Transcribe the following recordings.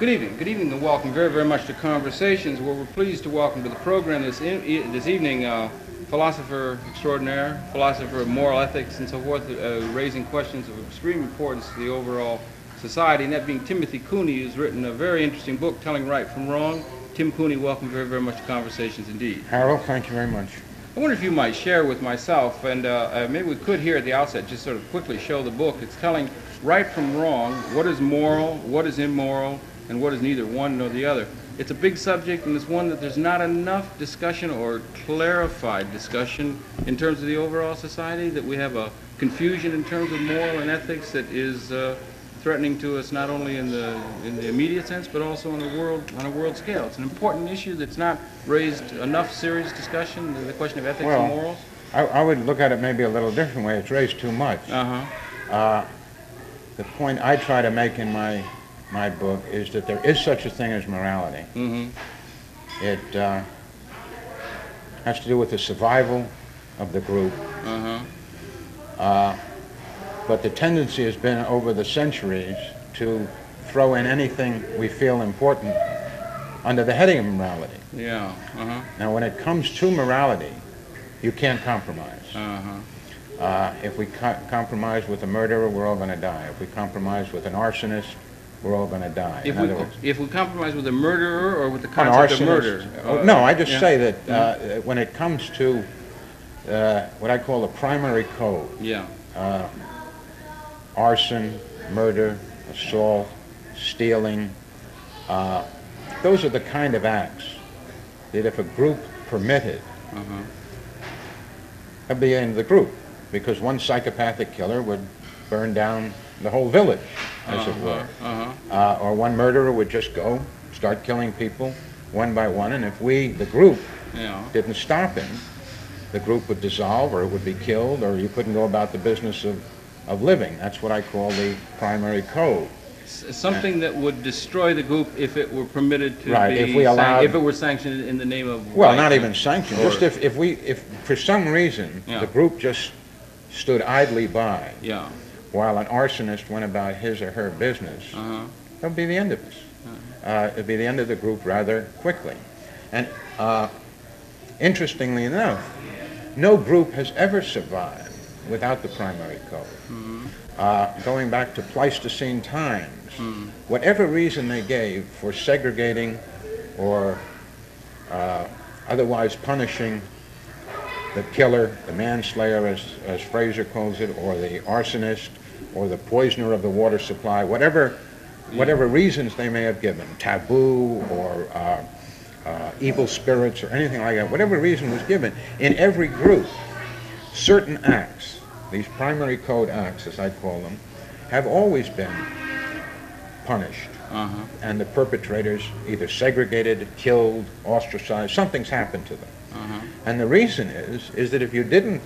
Good evening. Good evening and welcome very, very much to Conversations, where we're pleased to welcome to the program this evening philosopher extraordinaire, philosopher of moral ethics and so forth, raising questions of extreme importance to the overall society, and that being Timothy Cooney, who's written a very interesting book, Telling Right from Wrong. Tim Cooney, welcome very, very much to Conversations indeed. Harold, thank you very much. I wonder if you might share with myself, and maybe we could here at the outset just sort of quickly show the book. It's Telling Right from Wrong, what is moral, what is immoral, and what is neither one nor the other. It's a big subject, and it's one that there's not enough discussion or clarified discussion in terms of the overall society, that we have a confusion in terms of moral and ethics that is threatening to us not only in the immediate sense, but also on a world scale. It's an important issue that's not raised enough serious discussion, the question of ethics and morals. I would look at it maybe a little different way. It's raised too much. The point I try to make in my book is that there is such a thing as morality. It has to do with the survival of the group. But the tendency has been over the centuries to throw in anything we feel important under the heading of morality. Now, when it comes to morality, you can't compromise. If we compromise with a murderer, we're all going to die. If we compromise with an arsonist, we're all going to die. If we compromise with a murderer or with the concept of murder? No, I just say that when it comes to what I call the primary code, arson, murder, assault, stealing, those are the kind of acts that if a group permitted, that'd be the end of the group, because one psychopathic killer would burn down the whole village, as it were. Or one murderer would just go, start killing people one by one, and if we, the group, didn't stop him, the group would dissolve, or it would be killed, or you couldn't go about the business of living. That's what I call the primary code. Something that would destroy the group if it were permitted to be, if it were sanctioned in the name of not even sanctioned, just if for some reason the group just stood idly by while an arsonist went about his or her business, that would be the end of us. It would be the end of the group rather quickly. And interestingly enough, no group has ever survived without the primary code. Going back to Pleistocene times, whatever reason they gave for segregating or otherwise punishing the killer, the manslayer, as Fraser calls it, or the arsonist, or the poisoner of the water supply, whatever reasons they may have given, taboo or evil spirits or anything like that, whatever reason was given, in every group, certain acts, these primary code acts, as I call them, have always been punished. And the perpetrators either segregated, killed, ostracized, something's happened to them. And the reason is that if you didn't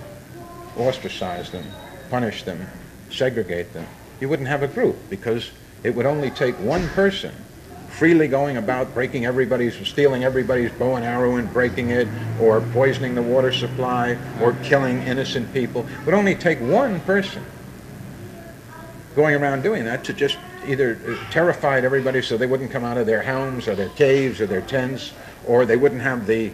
ostracize them, punish them, segregate them, you wouldn't have a group, because it would only take one person freely going about stealing everybody's bow and arrow and breaking it, or poisoning the water supply, or killing innocent people. It would only take one person going around doing that to just either terrified everybody so they wouldn't come out of their homes or their caves or their tents, or they wouldn't have the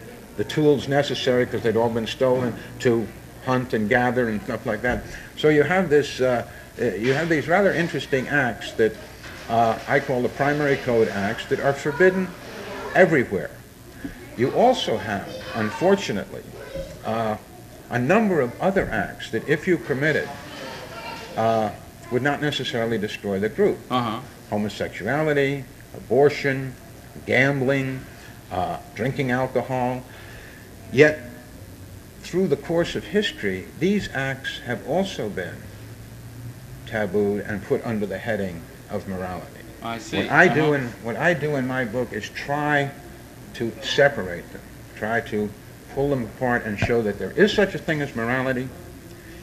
tools necessary because they'd all been stolen to hunt and gather and stuff like that. So you have this, you have these rather interesting acts that I call the primary code acts that are forbidden everywhere. You also have, unfortunately, a number of other acts that, if you permitted, would not necessarily destroy the group. Homosexuality, abortion, gambling, drinking alcohol. Yet, through the course of history, these acts have also been tabooed and put under the heading of morality. I see. What I do in my book is try to separate them, try to pull them apart and show that there is such a thing as morality,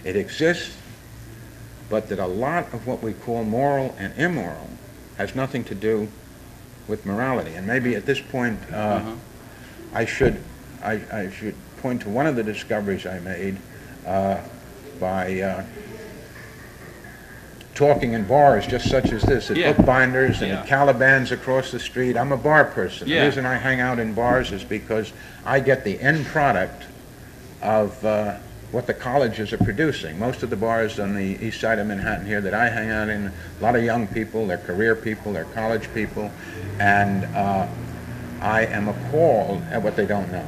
it exists, but that a lot of what we call moral and immoral has nothing to do with morality. And maybe at this point I should point to one of the discoveries I made by talking in bars just such as this, at Yeah. bookbinders and Yeah. at Calibans across the street. I'm a bar person. Yeah. The reason I hang out in bars is because I get the end product of what the colleges are producing. Most of the bars on the east side of Manhattan here that I hang out in, a lot of young people, they're career people, they're college people, and I am appalled at what they don't know.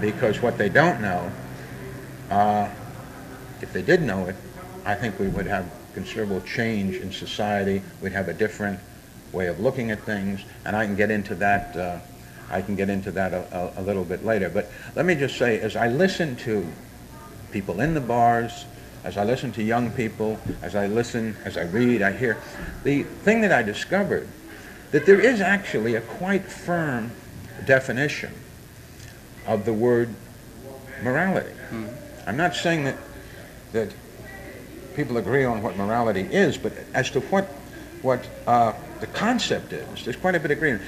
Because what they don't know, if they did know it, I think we would have considerable change in society. We'd have a different way of looking at things, and I can get into that. A little bit later. But let me just say, as I listen to people in the bars, as I listen to young people, as I read, I hear, the thing that I discovered, that there is actually a quite firm definition of the word morality. I'm not saying that people agree on what morality is, but as to what the concept is, there's quite a bit of agreement.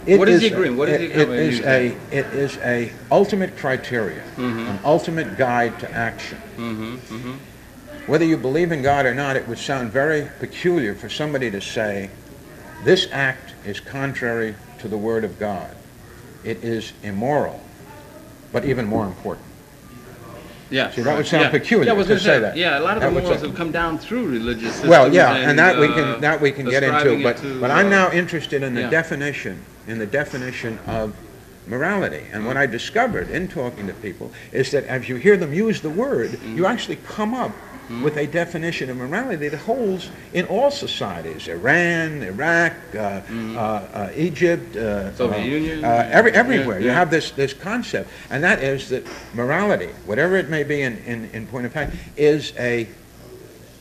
What is the agreement? What is the agreement? It is a ultimate criteria, an ultimate guide to action. Whether you believe in God or not, it would sound very peculiar for somebody to say, this act is contrary to the Word of God. It is immoral, but even more important. Yeah, see, that would sound peculiar to say that. Yeah, a lot of the morals have come down through religious systems. Well, yeah, and that we can get into. But I'm now interested in the definition of morality. And what I discovered in talking to people is that as you hear them use the word, you actually come up with a definition of morality that holds in all societies: Iran, Iraq, Egypt, Soviet Union, everywhere. You have this concept, and that is that morality, whatever it may be in point of fact, is a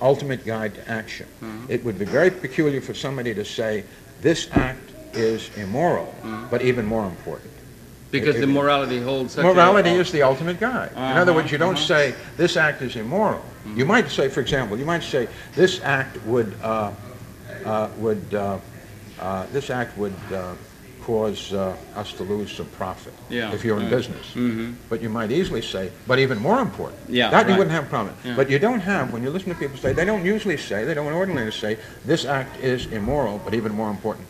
ultimate guide to action. It would be very peculiar for somebody to say this act is immoral, but even more important. Because the morality holds such morality is the ultimate guide. In other words, you don't say this act is immoral. You might say, for example, this act would cause us to lose some profit if you're in business. But you might easily say, but even more important. You wouldn't have a problem. But you don't have, when you listen to people say, they don't ordinarily say, this act is immoral, but even more important.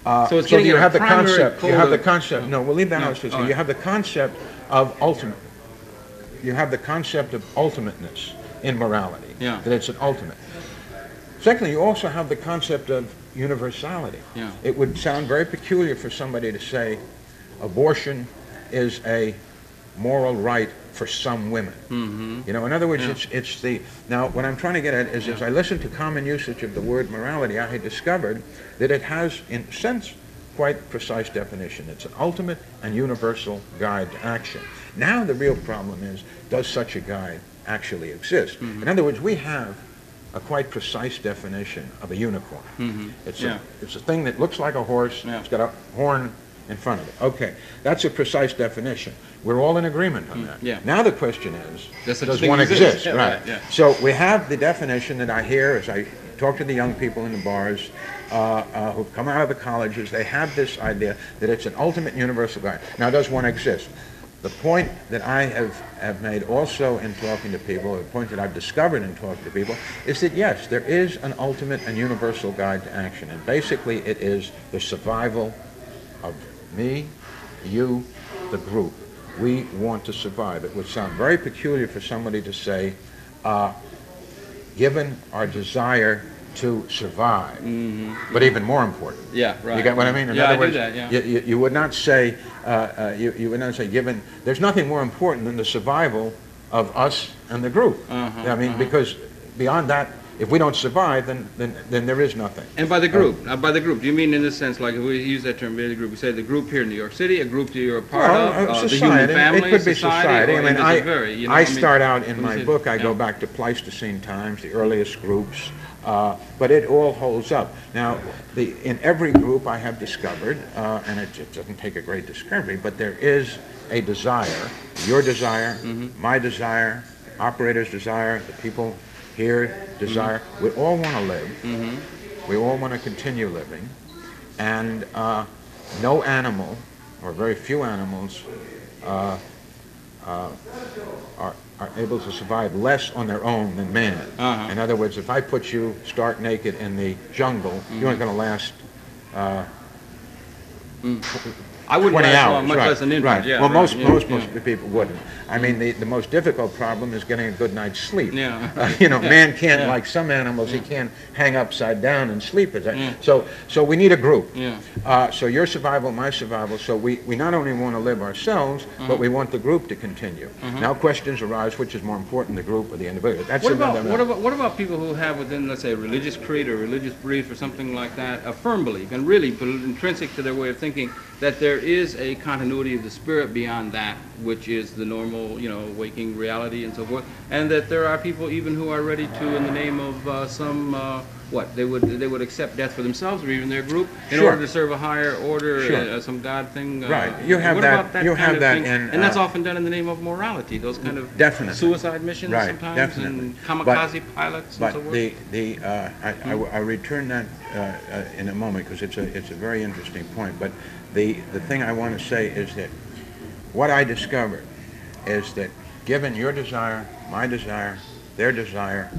So it's so you have the concept. No, we'll leave that out. So you have the concept of ultimate. You have the concept of ultimateness in morality. That it's an ultimate. Secondly, you also have the concept of universality. It would sound very peculiar for somebody to say, abortion is a moral right for some women. You know, in other words, it's the. Now, what I'm trying to get at is, as I listen to common usage of the word morality, I had discovered that it has, in a sense, quite precise definition. It's an ultimate and universal guide to action. Now, the real problem is, does such a guide actually exist? In other words, we have a quite precise definition of a unicorn. It's a thing that looks like a horse. It's got a horn in front of it. Okay, that's a precise definition. We're all in agreement on that. Now the question is, does one exist? Right. So we have the definition that I hear as I talk to the young people in the bars who've come out of the colleges. They have this idea that it's an ultimate universal guide. Now, does one exist? The point that I have made also in talking to people, or the point that I've discovered in talking to people, is that yes, there is an ultimate and universal guide to action. And basically it is the survival of me, you, the group. We want to survive. It would sound very peculiar for somebody to say, given our desire to survive, but even more important. You get what I mean? In other words, you would not say, you would not say, given, there's nothing more important than the survival of us and the group. I mean, because beyond that, if we don't survive, then there is nothing. And by the group, do you mean in the sense, like if we use that term, by the group, we say the group here in New York City, a group that you're a part of, society. The human family, it could be society. I mean, I start out in my book, I go back to Pleistocene times, the earliest groups, but it all holds up. Now, in every group I have discovered, and it doesn't take a great discovery, but there is a desire, your desire, my desire, operator's desire, the people here desire. We all want to live. We all want to continue living. And no animal, or very few animals, are able to survive less on their own than man. In other words, if I put you stark naked in the jungle, you aren't going to last I wouldn't 20 last hours. long, much Right, less an infant. right. Yeah, Well, right, most people wouldn't. I mean, the most difficult problem is getting a good night's sleep. Yeah. Man can't, like some animals, he can't hang upside down and sleep. So we need a group. Yeah. So your survival, my survival. So we not only want to live ourselves, but we want the group to continue. Now questions arise: which is more important, the group or the individual? That's what about people who have within, let's say, a religious creed or religious belief or something like that, a firm belief and really intrinsic to their way of thinking that there is a continuity of the spirit beyond that which is the normal, waking reality and so forth, and that there are people even who are ready to, in the name of they would accept death for themselves or even their group in order to serve a higher order, some God thing. Right. You have that. You have that in, and that's often done in the name of morality. Those kind of suicide missions sometimes, definitely. and kamikaze pilots and so forth. But I return that in a moment because it's a very interesting point. But the thing I want to say is that what I discovered is that given your desire, my desire, their desire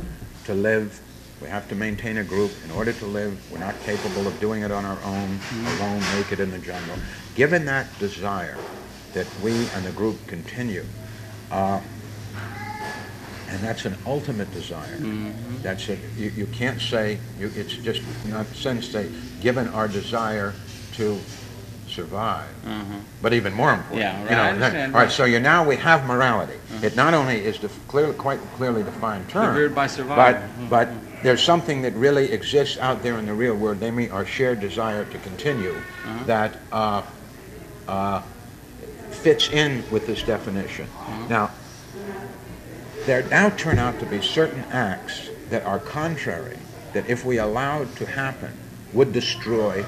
to live, we have to maintain a group in order to live. We're not capable of doing it on our own, alone, naked in the jungle. Given that desire that we and the group continue, and that's an ultimate desire. That's it. You can't say, it's just not sense say, given our desire to survive, but even more important. Yeah, right. I understand. All right, so now we have morality. It not only is quite clearly defined term, revered by survival. but there's something that really exists out there in the real world, namely our shared desire to continue, that fits in with this definition. Now, there now turn out to be certain acts that are contrary, that if we allowed to happen, would destroy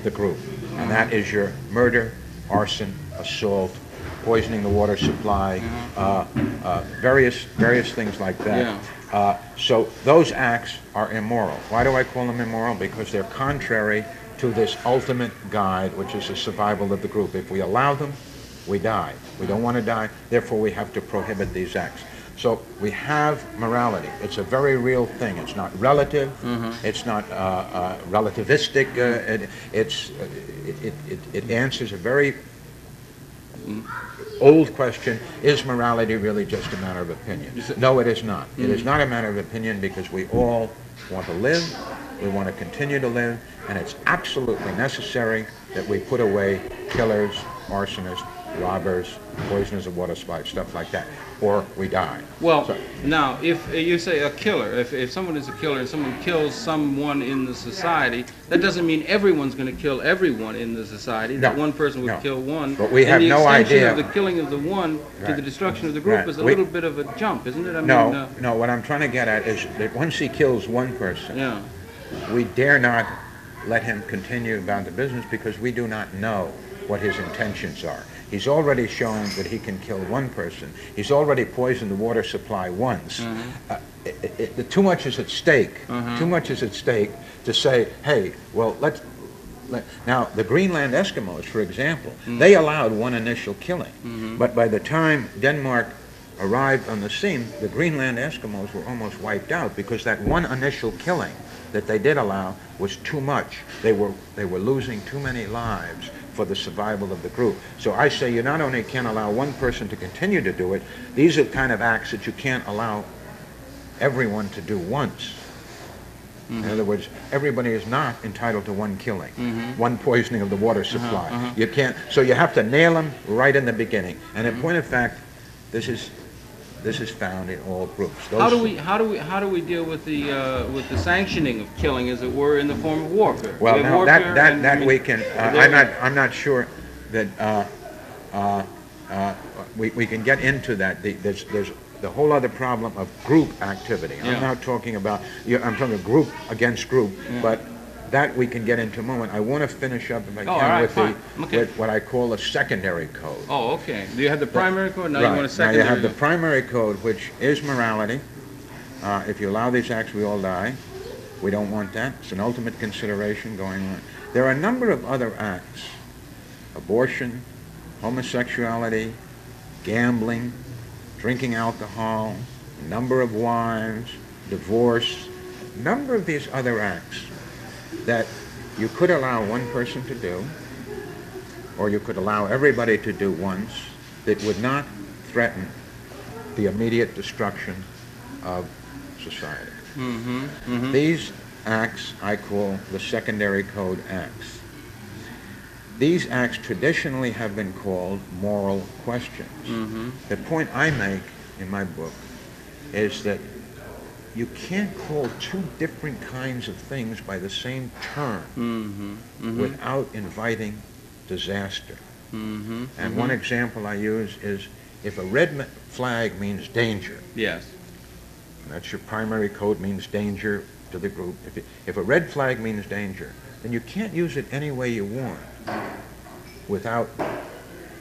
the group. And that is your murder, arson, assault, poisoning the water supply, various things like that. So those acts are immoral. Why do I call them immoral? Because they're contrary to this ultimate guide, which is the survival of the group. If we allow them, we die. We don't want to die, therefore we have to prohibit these acts. So we have morality. It's a very real thing. It's not relative. It's not relativistic. It answers a very old question: is morality really just a matter of opinion? No, it is not. It is not a matter of opinion because we all want to live. We want to continue to live, and it's absolutely necessary that we put away killers, arsonists, robbers, poisoners of water supply, stuff like that, or we die. Well, now, if you say a killer, if someone is a killer and someone kills someone in the society, that doesn't mean everyone's going to kill everyone in the society. That one person would kill one. But we have no idea. And the extension of the killing of the one to the destruction of the group is a little bit of a jump, isn't it? No, what I'm trying to get at is that once he kills one person, we dare not let him continue about the business because we do not know what his intentions are. He's already shown that he can kill one person. He's already poisoned the water supply once. Too much is at stake. Too much is at stake to say, hey, well, now, the Greenland Eskimos, for example, they allowed one initial killing. But by the time Denmark arrived on the scene, the Greenland Eskimos were almost wiped out because that one initial killing that they did allow was too much. They were losing too many lives for the survival of the group. So I say you not only can't allow one person to continue to do it, these are the kind of acts that you can't allow everyone to do once. In other words, everybody is not entitled to one killing, one poisoning of the water supply. You can't, so you have to nail them right in the beginning. And in point of fact, this is found in all groups. How do we deal with the sanctioning of killing, as it were, in the form of warfare? Well, now that we can. I'm not sure that we can get into that. There's the whole other problem of group activity. I'm not talking about. I'm talking group against group, but that we can get into a moment. I want to finish up, if I can, with what I call a secondary code. Oh, okay. Do you have the primary code? Now you want a secondary. Now you have the primary code, which is morality. If you allow these acts, we all die. We don't want that. It's an ultimate consideration going on. There are a number of other acts: abortion, homosexuality, gambling, drinking alcohol, number of wives, divorce, number of these other acts that you could allow one person to do, or you could allow everybody to do once, that would not threaten the immediate destruction of society. These acts I call the secondary code acts. These acts traditionally have been called moral questions. The point I make in my book is that you can't call two different kinds of things by the same term without inviting disaster. And one example I use is if a red flag means danger. Yes. And that's your primary code, means danger to the group. If a red flag means danger, then you can't use it any way you want without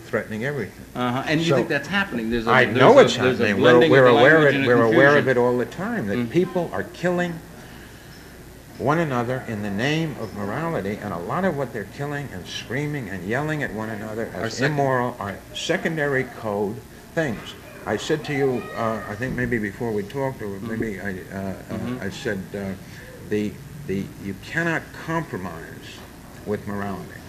threatening everything. And you think that's happening? I know it's happening. We're aware of it all the time, that people are killing one another in the name of morality, and a lot of what they're killing and screaming and yelling at one another as immoral are secondary code things. I said to you, I think maybe before we talked, or maybe I said, you cannot compromise with morality.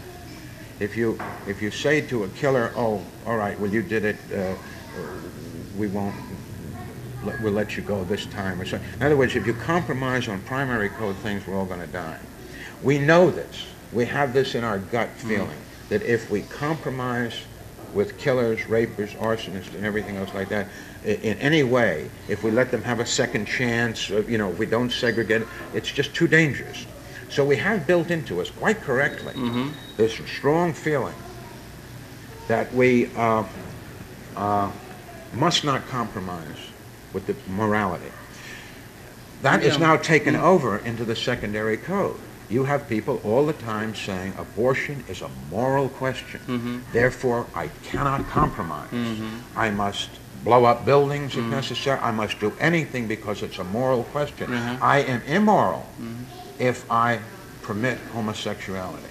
If you say to a killer, oh, all right, well, you did it, we'll let you go this time, or so. In other words, if you compromise on primary code things, we're all going to die. We know this. We have this in our gut feeling, that if we compromise with killers, rapists, arsonists, and everything else like that, in any way, if we let them have a second chance, if we don't segregate, it's just too dangerous. So we have built into us, quite correctly, this strong feeling that we must not compromise with the morality. That is now taken over into the secondary code. You have people all the time saying abortion is a moral question. Therefore, I cannot compromise. I must blow up buildings if necessary. I must do anything because it's a moral question. I am immoral if I permit homosexuality.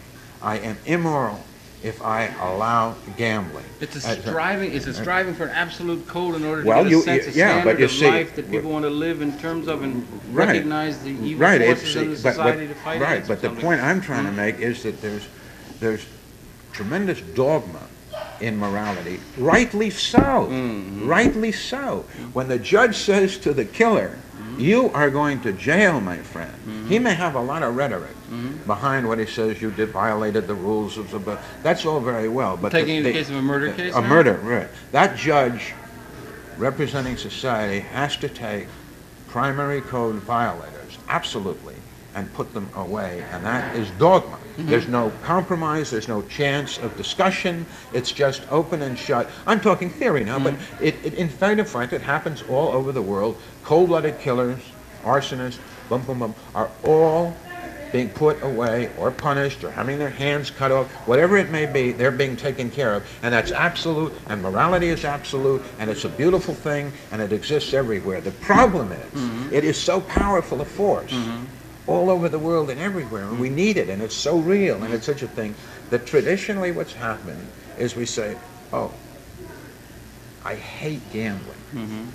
I am immoral if I allow gambling. It's a striving for an absolute code in order to get a sense of standard of life that people want to live in terms of and recognize the evil forces in the society to fight against. But the point I'm trying to make is that there's tremendous dogma in morality, rightly so, rightly so. When the judge says to the killer, you are going to jail, my friend. He may have a lot of rhetoric behind what he says. You violated the rules of the. That's all very well, but taking the case of a murder case. A murder, right? That judge, representing society, has to take primary code violators, absolutely, and put them away, and that is dogma. There's no compromise, there's no chance of discussion, it's just open and shut. I'm talking theory now, but in fact, it happens all over the world. Cold-blooded killers, arsonists, are all being put away or punished or having their hands cut off, whatever it may be, they're being taken care of, and that's absolute, and morality is absolute, and it's a beautiful thing, and it exists everywhere. The problem is, it is so powerful a force all over the world and everywhere, and we need it, and it's so real, and it's such a thing, that traditionally what's happened is we say, oh, I hate gambling.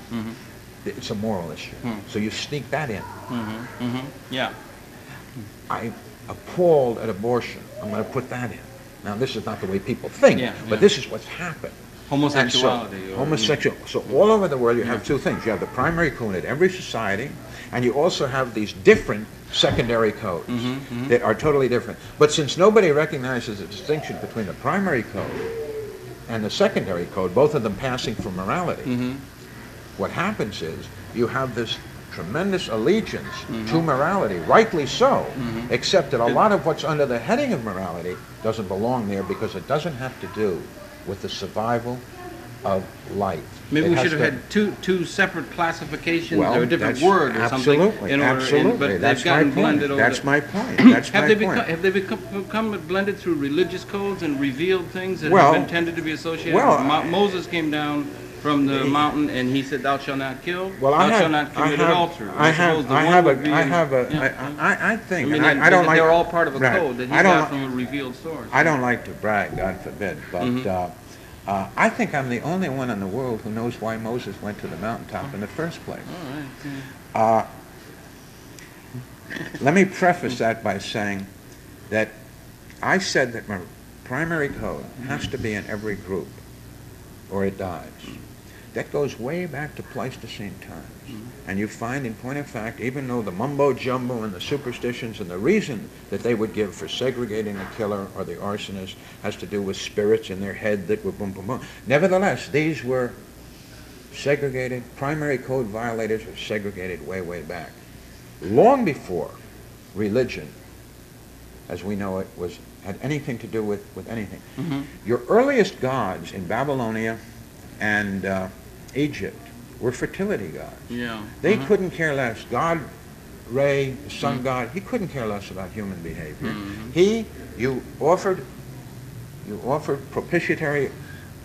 It's a moral issue. So you sneak that in. Yeah. I'm appalled at abortion. I'm going to put that in. Now, this is not the way people think, but this is what's happened. Homosexuality. So all over the world you have two things. You have the primary code in every society, and you also have these different secondary codes that are totally different. But since nobody recognizes the distinction between the primary code and the secondary code, both of them passing for morality, what happens is you have this tremendous allegiance to morality, rightly so, except that a lot of what's under the heading of morality doesn't belong there because it doesn't have to do with the survival of life. Maybe we should have had two separate classifications or a different word or something. Absolutely. But they've gotten blended over. That's my point. That's my point. Have they become blended through religious codes and revealed things that have been intended to be associated? Moses came down from the mountain and he said, "Thou shalt not kill. Thou shalt not commit adultery." I think, and I don't like. They're all part of a code that he got from a revealed source. I don't like to brag, God forbid, but I think I'm the only one in the world who knows why Moses went to the mountaintop in the first place. All right. Let me preface that by saying that I said that my primary code has to be in every group or it dies. That goes way back to Pleistocene times. And you find, in point of fact, even though the mumbo-jumbo and the superstitions and the reason that they would give for segregating the killer or the arsonist has to do with spirits in their head that were boom, boom, boom. Nevertheless, these were segregated, primary code violators were segregated way, way back. Long before religion, as we know it, had anything to do with anything. Your earliest gods in Babylonia and Egypt were fertility gods. Yeah. They couldn't care less. God, Re, the sun god, he couldn't care less about human behavior. You offered propitiatory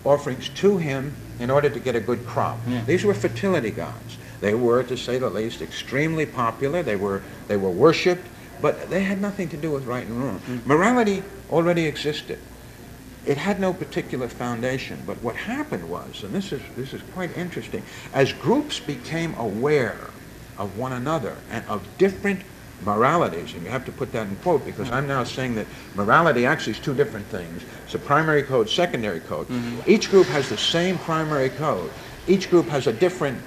offerings to him in order to get a good crop. These were fertility gods. They were, to say the least, extremely popular. They were worshipped, but they had nothing to do with right and wrong. Morality already existed. It had no particular foundation, but what happened was, and this is quite interesting, as groups became aware of one another and of different moralities, and you have to put that in quote because I'm now saying that morality actually is two different things. It's a primary code, secondary code. Each group has the same primary code. Each group has a different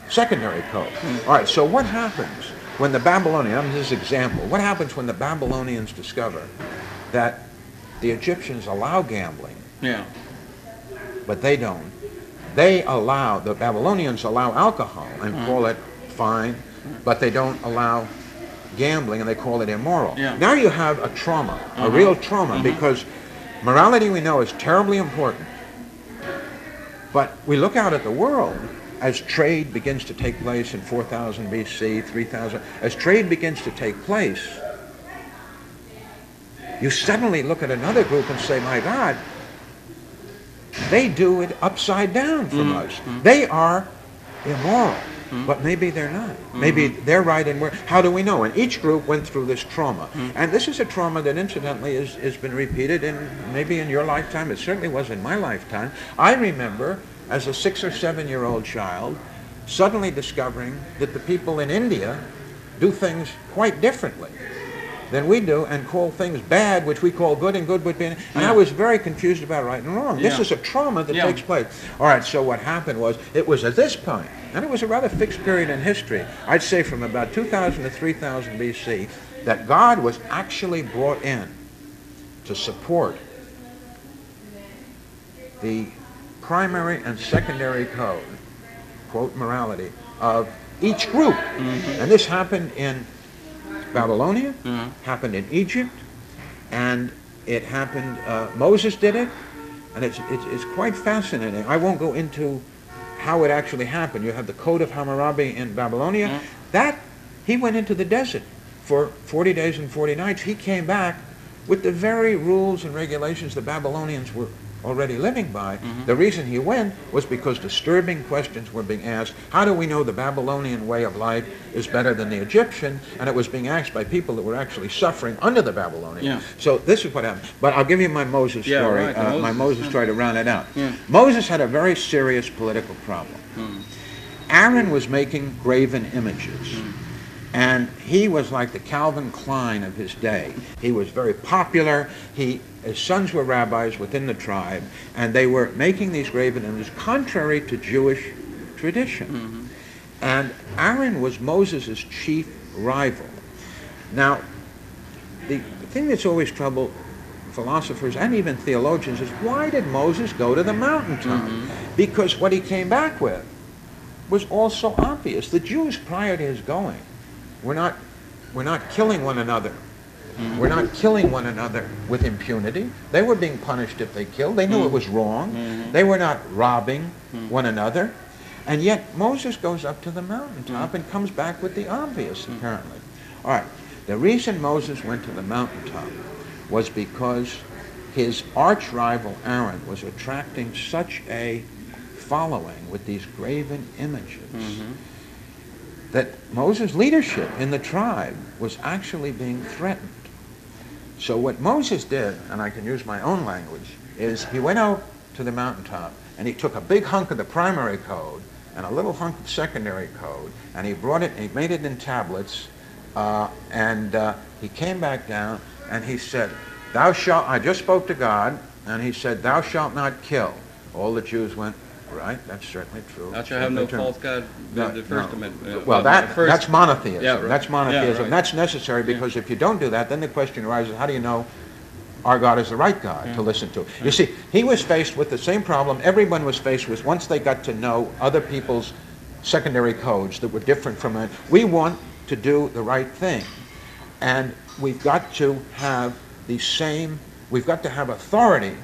secondary code. All right, so what happens when the Babylonians, this example, what happens when the Babylonians discover that the Egyptians allow gambling, but they don't? The Babylonians allow alcohol and call it fine, but they don't allow gambling and they call it immoral. Now you have a trauma, a real trauma, because morality we know is terribly important. But we look out at the world as trade begins to take place in 4000 BC, 3000, as trade begins to take place, you suddenly look at another group and say, my God, they do it upside down from us. They are immoral, but maybe they're not. Maybe they're right and we're... How do we know? And each group went through this trauma. And this is a trauma that incidentally has been repeated maybe in your lifetime. It certainly was in my lifetime. I remember as a 6 or 7-year-old child suddenly discovering that the people in India do things quite differently than we do and call things bad, which we call good, and good would be... And I was very confused about right and wrong. This is a trauma that takes place. All right, so what happened was, it was at this point, and it was a rather fixed period in history, I'd say from about 2000 to 3000 BC, that God was actually brought in to support the primary and secondary code, quote, morality, of each group. And this happened in Babylonia, happened in Egypt, and it happened, Moses did it, and it's quite fascinating. I won't go into how it actually happened. You have the Code of Hammurabi in Babylonia. He went into the desert for 40 days and 40 nights. He came back with the very rules and regulations the Babylonians were already living by. The reason he went was because disturbing questions were being asked. How do we know the Babylonian way of life is better than the Egyptian? And it was being asked by people that were actually suffering under the Babylonians. So this is what happened. But I'll give you my Moses story, my Moses story to round it out. Moses had a very serious political problem. Aaron was making graven images. And he was like the Calvin Klein of his day. He was very popular. His sons were rabbis within the tribe, and they were making these graven images contrary to Jewish tradition. And Aaron was Moses' chief rival. Now, the thing that's always troubled philosophers and even theologians is, why did Moses go to the mountaintop? Because what he came back with was also obvious. The Jews prior to his going, we're not killing one another. We're not killing one another with impunity. They were being punished if they killed. They knew it was wrong. They were not robbing one another. And yet Moses goes up to the mountaintop and comes back with the obvious, apparently. All right. The reason Moses went to the mountaintop was because his arch rival Aaron was attracting such a following with these graven images that Moses' leadership in the tribe was actually being threatened. So what Moses did, and I can use my own language, is he went out to the mountaintop, and he took a big hunk of the primary code and a little hunk of secondary code, and he brought it, and he made it in tablets, and he came back down, and he said, "Thou shalt," I just spoke to God, and he said, "Thou shalt not kill." All the Jews went, "Right, that's certainly true." Thou shalt have no false god, the First Amendment. Well, that's monotheism. Yeah, right. That's monotheism. Yeah, right. That's necessary because if you don't do that, then the question arises, how do you know our God is the right God to listen to? You see, he was faced with the same problem everyone was faced with once they got to know other people's secondary codes that were different from it. We want to do the right thing. And we've got to have the same, we've got to have authority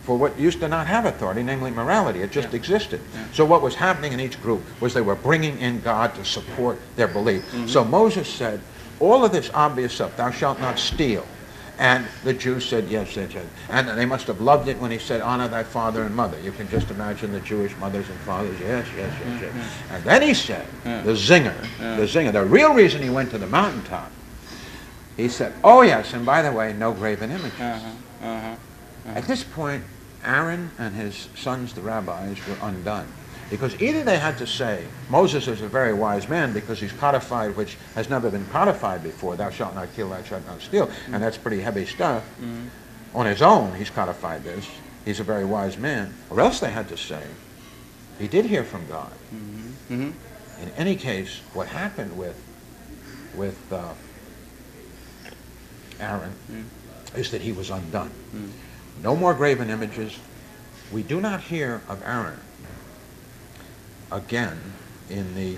for what used to not have authority, namely morality. It just existed. So what was happening in each group was they were bringing in God to support their belief. So Moses said, all of this obvious stuff, thou shalt not steal. And the Jews said, yes, yes, yes. And they must have loved it when he said, honor thy father and mother. You can just imagine the Jewish mothers and fathers, yes, yes, yes, yes. And then he said, the zinger, the real reason he went to the mountaintop, he said, oh yes, and by the way, no graven images. At this point, Aaron and his sons, the rabbis, were undone. Because either they had to say, Moses is a very wise man because he's codified which has never been codified before, thou shalt not kill, thou shalt not steal, and that's pretty heavy stuff. On his own, he's codified this. He's a very wise man. Or else they had to say, he did hear from God. In any case, what happened with Aaron is that he was undone. No more graven images. We do not hear of Aaron again in the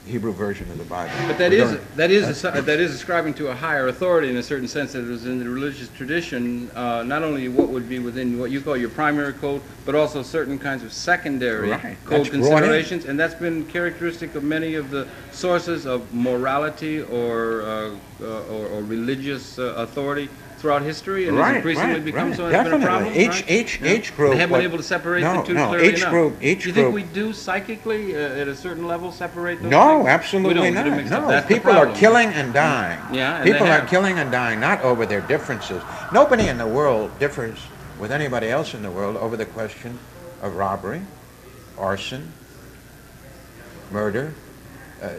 Hebrew version of the Bible. But that is ascribing to a higher authority in a certain sense that it was in the religious tradition, not only what would be within what you call your primary code, but also certain kinds of secondary code considerations, and that's been characteristic of many of the sources of morality or religious authority throughout history, and has increasingly become so. Definitely. Been a problem, Each group. They haven't been able to separate the two clearly enough. Group. Do you think we do psychically, at a certain level, separate those No, things? absolutely not. No, That's people are killing and dying. And people are killing and dying, not over their differences. Nobody in the world differs with anybody else in the world over the question of robbery, arson, murder.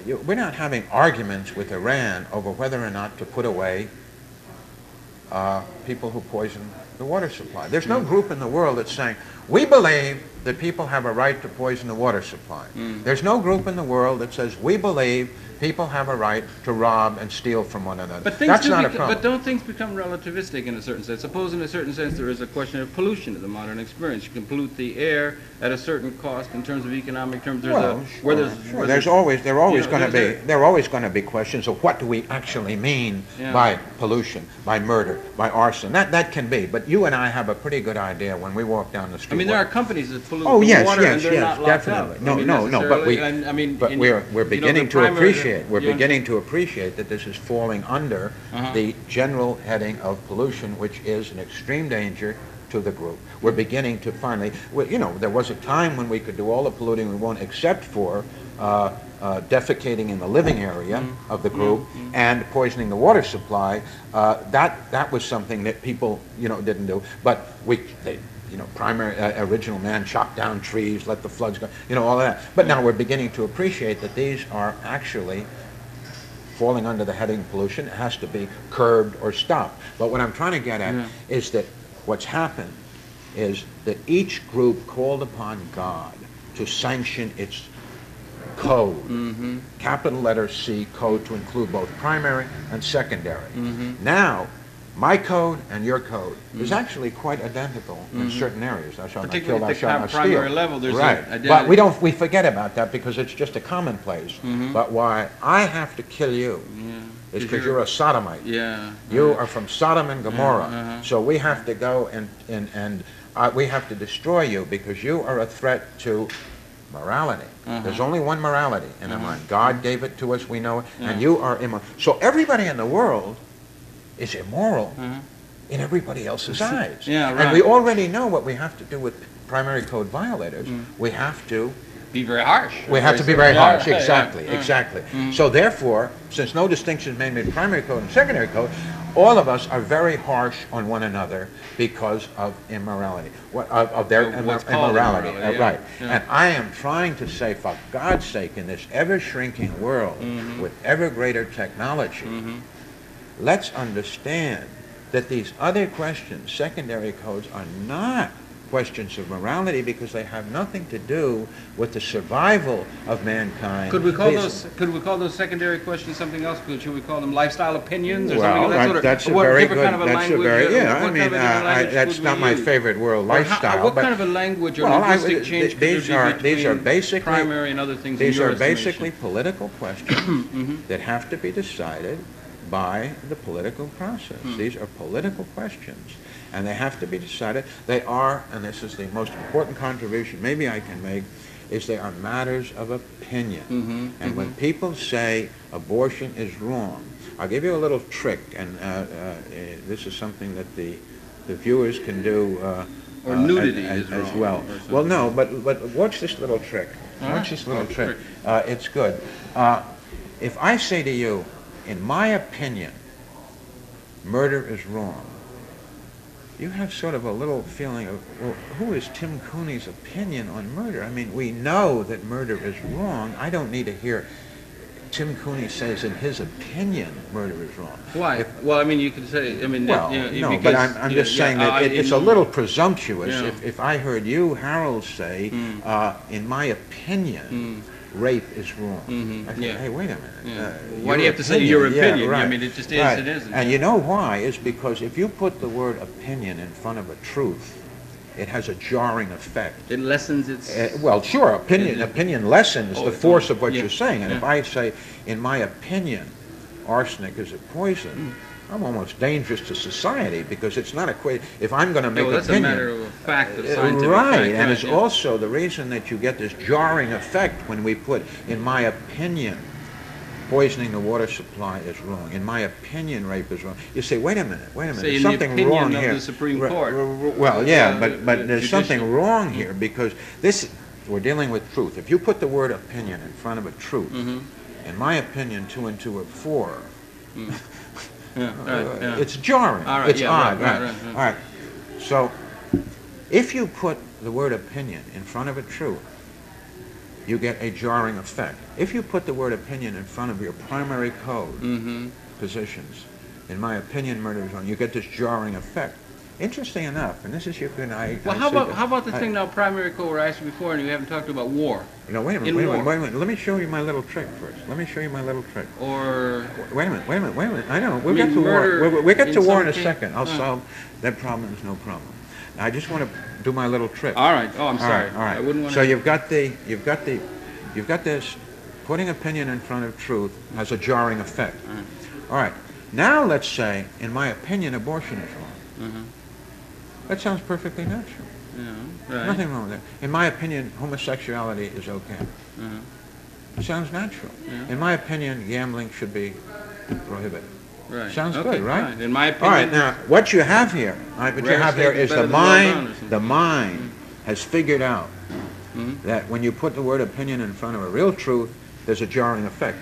We're not having arguments with Iran over whether or not to put away people who poison the water supply. There's no group in the world that's saying, we believe that people have a right to poison the water supply. There's no group in the world that says, we believe people have a right to rob and steal from one another. But that's not a problem. But don't things become relativistic in a certain sense? Suppose in a certain sense there is a question of pollution in the modern experience. You can pollute the air at a certain cost in terms of economic terms. There are always going to be questions of what do we actually mean by pollution, by murder, by arson. That can be. But you and I have a pretty good idea when we walk down the street. I mean, there are companies that pollute the water and they're not locked up. But we're beginning to appreciate. We're beginning to appreciate that this is falling under the general heading of pollution, which is an extreme danger to the group. We're beginning to finally, there was a time when we could do all the polluting we want except for defecating in the living area of the group and poisoning the water supply. That was something that people, didn't do. But original man chopped down trees, let the floods go, all of that. But now we're beginning to appreciate that these are actually falling under the heading of pollution. It has to be curbed or stopped. But what I'm trying to get at is that what's happened is that each group called upon God to sanction its code, capital letter C, code to include both primary and secondary. Now, my code and your code is actually quite identical in certain areas. Thou shalt not kill, thou shalt not steal. Primary level, there's But we forget about that because it's just a commonplace. But why I have to kill you is because you're a sodomite. You are from Sodom and Gomorrah. So we have to go and we have to destroy you because you are a threat to morality. There's only one morality in our mind. God gave it to us, we know it, and you are immoral. So everybody in the world is immoral in everybody else's eyes. And we already know what we have to do with primary code violators. We have to be very harsh. We have to be very harsh. Exactly. So therefore, since no distinction is made between primary code and secondary code, all of us are very harsh on one another because of immorality, of their immorality. Yeah. Right. Yeah. And I am trying to say, for God's sake, in this ever-shrinking world with ever greater technology, let's understand that these other questions, secondary codes, are not questions of morality because they have nothing to do with the survival of mankind. Could we call those secondary questions something else? Should we call them lifestyle opinions or well, something of that that's sort? a very good. Kind of a that's language, a very yeah. I mean, that's not my favorite word, lifestyle. What kind of a language or linguistic change these are basically primary and other things? These are basically political questions that have to be decided by the political process. These are political questions, and they have to be decided. They are, and this is the most important contribution maybe I can make, is they are matters of opinion. And when people say abortion is wrong, I'll give you a little trick, and this is something that the viewers can do or nudity as wrong, well. Well, no, but watch this little trick. Watch this little trick. It's good. If I say to you, in my opinion, murder is wrong, you have sort of a little feeling of, well, who is Tim Cooney's opinion on murder? I mean, we know that murder is wrong. I don't need to hear Tim Cooney says in his opinion murder is wrong. Why? Well, I mean, you could say, I mean, well, no, but I'm just saying that it's a little presumptuous if I heard you, Harold, say, in my opinion, rape is wrong. I think, hey, wait a minute. Why do you have to say your opinion? Yeah, right. I mean, it just is, it isn't. And you know why? It's because if you put the word opinion in front of a truth, it has a jarring effect. It lessens its... well, sure, opinion lessens the force of what you're saying. And if I say, in my opinion, arsenic is a poison, I'm almost dangerous to society because it's not a if I'm going to make that's opinion. That's a matter of fact, of scientific right, fact. And it's also the reason that you get this jarring effect when we put, in my opinion, poisoning the water supply is wrong. In my opinion, rape is wrong. You say, wait a minute, there's something wrong here. Of the Supreme Court. Well, yeah, but there's something wrong here because we're dealing with truth. If you put the word opinion in front of a truth, in my opinion, 2 and 2 are 4. It's jarring. It's odd. All right. So, if you put the word opinion in front of a truth, you get a jarring effect. If you put the word opinion in front of your primary code positions, in my opinion, murder is wrong, you get this jarring effect. Interesting enough, and this is your good. Well, how about the thing now, primary code, where I asked you before, and you haven't talked about war? No, wait a minute. Let me show you my little trick first. Or wait a minute. I know. We'll get to war. We'll get to war in a second. I'll solve that problem. Is no problem. I just want to do my little trick. All right. Oh, I'm sorry. All right. I wouldn't want so you've got this. Putting opinion in front of truth has a jarring effect. All right. Now let's say, in my opinion, abortion is wrong. That sounds perfectly natural. Right. Nothing wrong with that. In my opinion, homosexuality is okay. It sounds natural. In my opinion, gambling should be prohibited. Right. Sounds good, right? In my opinion. All right. Now, what you have here, is the mind. The mind has figured out that when you put the word opinion in front of a real truth, there's a jarring effect.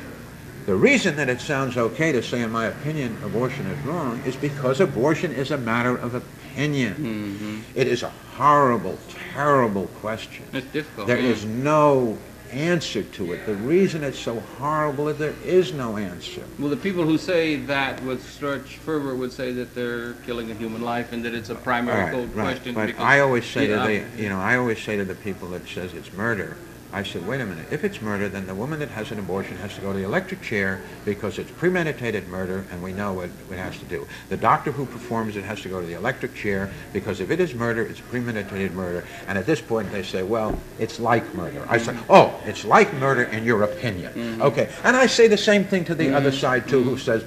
The reason that it sounds okay to say, in my opinion, abortion is wrong is because abortion is a matter of opinion. It is a horrible, terrible question. It's difficult. There is no answer to it. The reason it's so horrible is there is no answer. Well, the people who say that with such fervor would say that they're killing a human life and that it's a primary code question. But I always say to the people that says it's murder, I said, wait a minute, if it's murder, then the woman that has an abortion has to go to the electric chair because it's premeditated murder and we know what it has to do. The doctor who performs it has to go to the electric chair because if it is murder, it's premeditated murder. And at this point they say, well, it's like murder. I say, oh, it's like murder in your opinion. Okay, and I say the same thing to the other side too, who says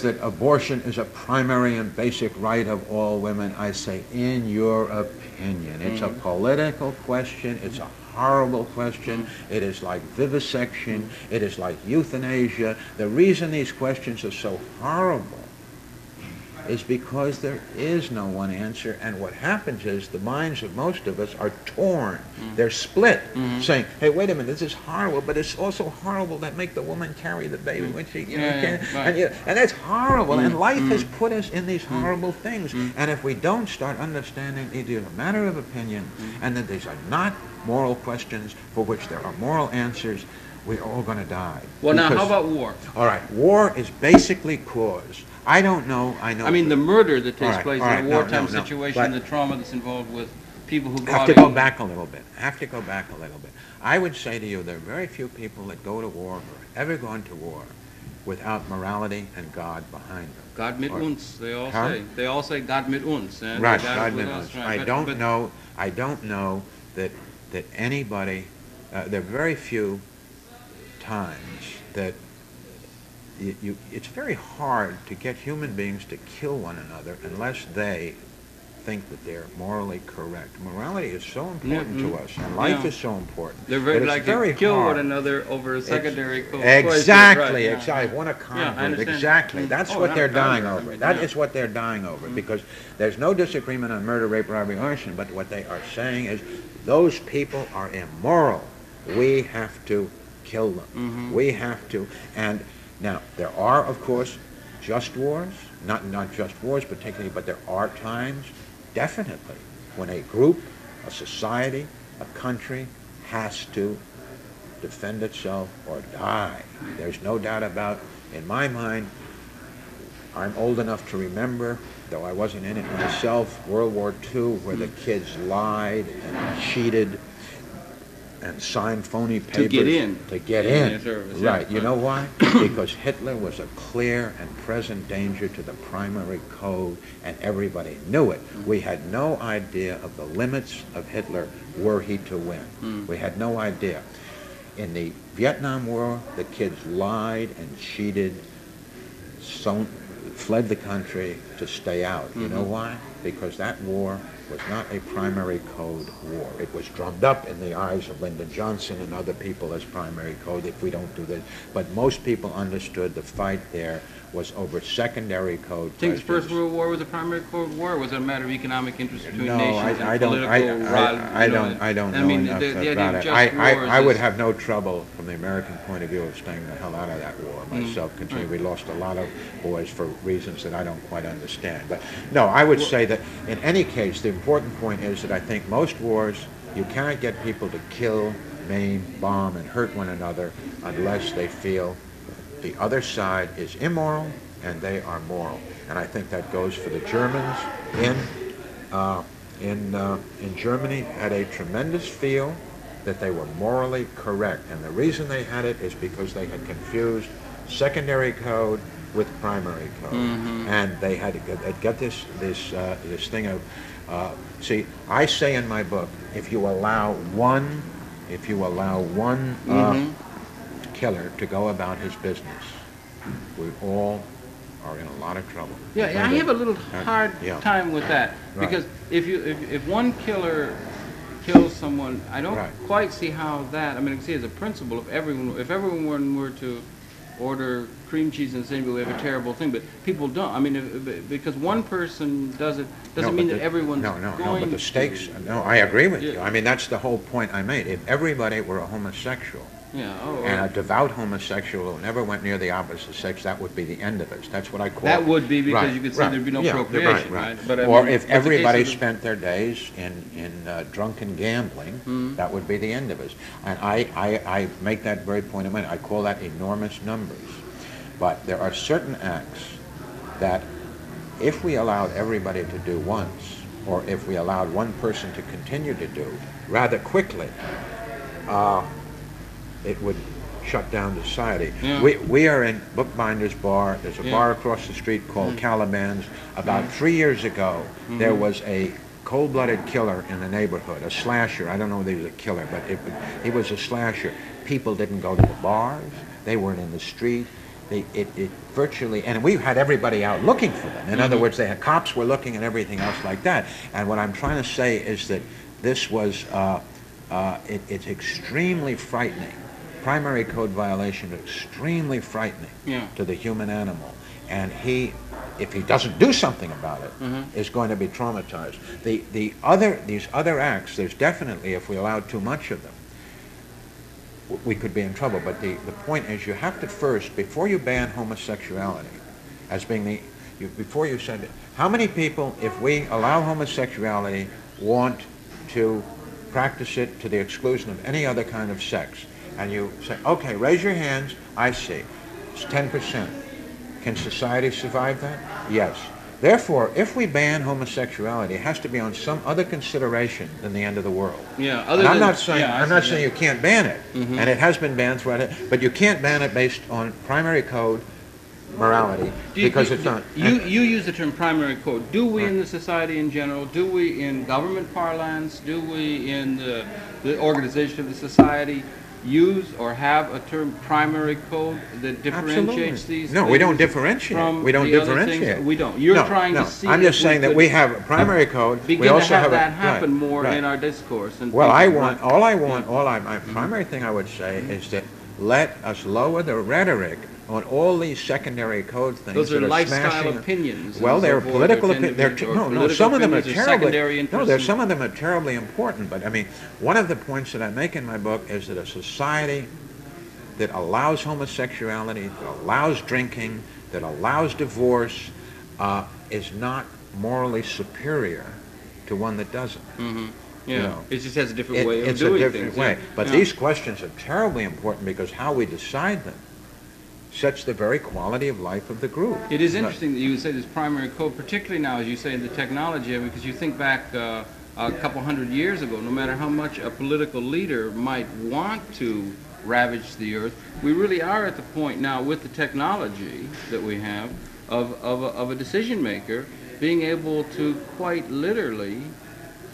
that abortion is a primary and basic right of all women. I say, in your opinion. It's a political question. It's a horrible question. It is like vivisection. It is like euthanasia. The reason these questions are so horrible is because there is no one answer, and what happens is the minds of most of us are torn. They're split, saying, hey, wait a minute, this is horrible, but it's also horrible that make the woman carry the baby when she, and that's horrible, and life has put us in these horrible things, and if we don't start understanding it is a matter of opinion, and that these are not moral questions for which there are moral answers, we're all going to die. Well, now, how about war? All right, war is basically caused. I don't know. I mean, the murder that takes place in a wartime situation, the trauma that's involved with people who have to go back a little bit. I would say to you, there are very few people that go to war or ever gone to war without morality and God behind them. God mit uns, they all say. They all say God mit uns. Right, God mit uns. Right. I don't know that anybody. There are very few times that it's very hard to get human beings to kill one another unless they think that they're morally correct. Morality is so important to us, and life is so important. They're very like to kill one another over a secondary code. Exactly, exactly. One conflict. Exactly. That's what they're dying over. That is what they're dying over, because there's no disagreement on murder, rape, robbery, arson, but what they are saying is those people are immoral. We have to kill them. We have to. And now, there are, of course, just wars, not just wars particularly, but there are times, definitely, when a group, a society, a country has to defend itself or die. There's no doubt about, in my mind, I'm old enough to remember, though I wasn't in it myself, World War II, where the kids lied and cheated and signed phony papers to get in. Service, right. You know why? Because Hitler was a clear and present danger to the primary code, and everybody knew it. We had no idea of the limits of Hitler were he to win. We had no idea. In the Vietnam War, the kids lied and cheated, fled the country to stay out. You know why? Because that war was not a primary code war. It was drummed up in the eyes of Lyndon Johnson and other people as primary code if we don't do this. But most people understood the fight there was over secondary code. Think the First World War was a primary code war, or was it a matter of economic interest between nations I don't know enough about it. I would have no trouble from the American point of view of staying the hell out of that war myself. We lost a lot of boys for reasons that I don't quite understand. But no, I would say that in any case, the important point is that I think most wars, you cannot get people to kill, maim, bomb, and hurt one another unless they feel the other side is immoral and they are moral. And I think that goes for the Germans in Germany had a tremendous feel that they were morally correct. And the reason they had it is because they had confused secondary code with primary code. And they had to get this thing of, see, I say in my book, if you allow one killer to go about his business, we all are in a lot of trouble. Yeah, I have a little hard time with that, because if one killer kills someone, I don't quite see how that. I mean, I can see as a principle, if everyone were to order cream cheese and say we have a terrible thing, but people don't. I mean, because one person does it doesn't mean that everyone's going. No, but the stakes. No, I agree with you. I mean, that's the whole point I made. If everybody were a homosexual, and a devout homosexual who never went near the opposite sex, that would be the end of it. That's what I call that would be because you could see there'd be no procreation, right? But or if everybody spent their days in drunken gambling, that would be the end of it. And I make that very point in mind. I call that enormous numbers. But there are certain acts that if we allowed everybody to do once, or if we allowed one person to continue to do rather quickly, it would shut down society. We are in Bookbinder's Bar. There's a bar across the street called Caliban's. About 3 years ago, there was a cold-blooded killer in the neighborhood, a slasher. I don't know if he was a killer, but he was a slasher. People didn't go to the bars. They weren't in the street. It virtually, and we had everybody out looking for them. In other words, they had cops were looking and everything else like that. And what I'm trying to say is that this was, it's extremely frightening. Primary code violation is extremely frightening to the human animal. And he if he doesn't do something about it, is going to be traumatized. These other acts, there's definitely, if we allow too much of them, we could be in trouble. But the point is, you have to first, before you ban homosexuality, as being before you said it, how many people, if we allow homosexuality, want to practice it to the exclusion of any other kind of sex? And you say, okay, raise your hands, I see. It's 10%. Can society survive that? Yes. Therefore, if we ban homosexuality, it has to be on some other consideration than the end of the world. Yeah. I'm not saying you can't ban it, and it has been banned throughout it, but you can't ban it based on primary code morality, because it's not. You use the term primary code. Do we in the society in general? Do we in government parlance? Do we in the organization of the society use or have a term primary code that differentiates these? No, we don't differentiate. We don't differentiate. We don't. You're trying to see. I'm just saying that we have a primary code. We also have that happen more in our discourse. And well, my primary thing I would say is that let us lower the rhetoric on all these secondary code things. Those are that lifestyle opinions. Well, they're political opinions. Some of them are terribly. No, there's some of them are terribly important. But I mean, one of the points that I make in my book is that a society that allows homosexuality, that allows drinking, that allows divorce, is not morally superior to one that doesn't. Yeah, you know, it just has a different way of doing things. It's a different way. But these questions are terribly important because how we decide them sets the very quality of life of the group. It is interesting that you would say this primary code, particularly now, as you say, in the technology, because you think back a couple hundred years ago, no matter how much a political leader might want to ravage the earth, we really are at the point now with the technology that we have of a decision maker being able to quite literally,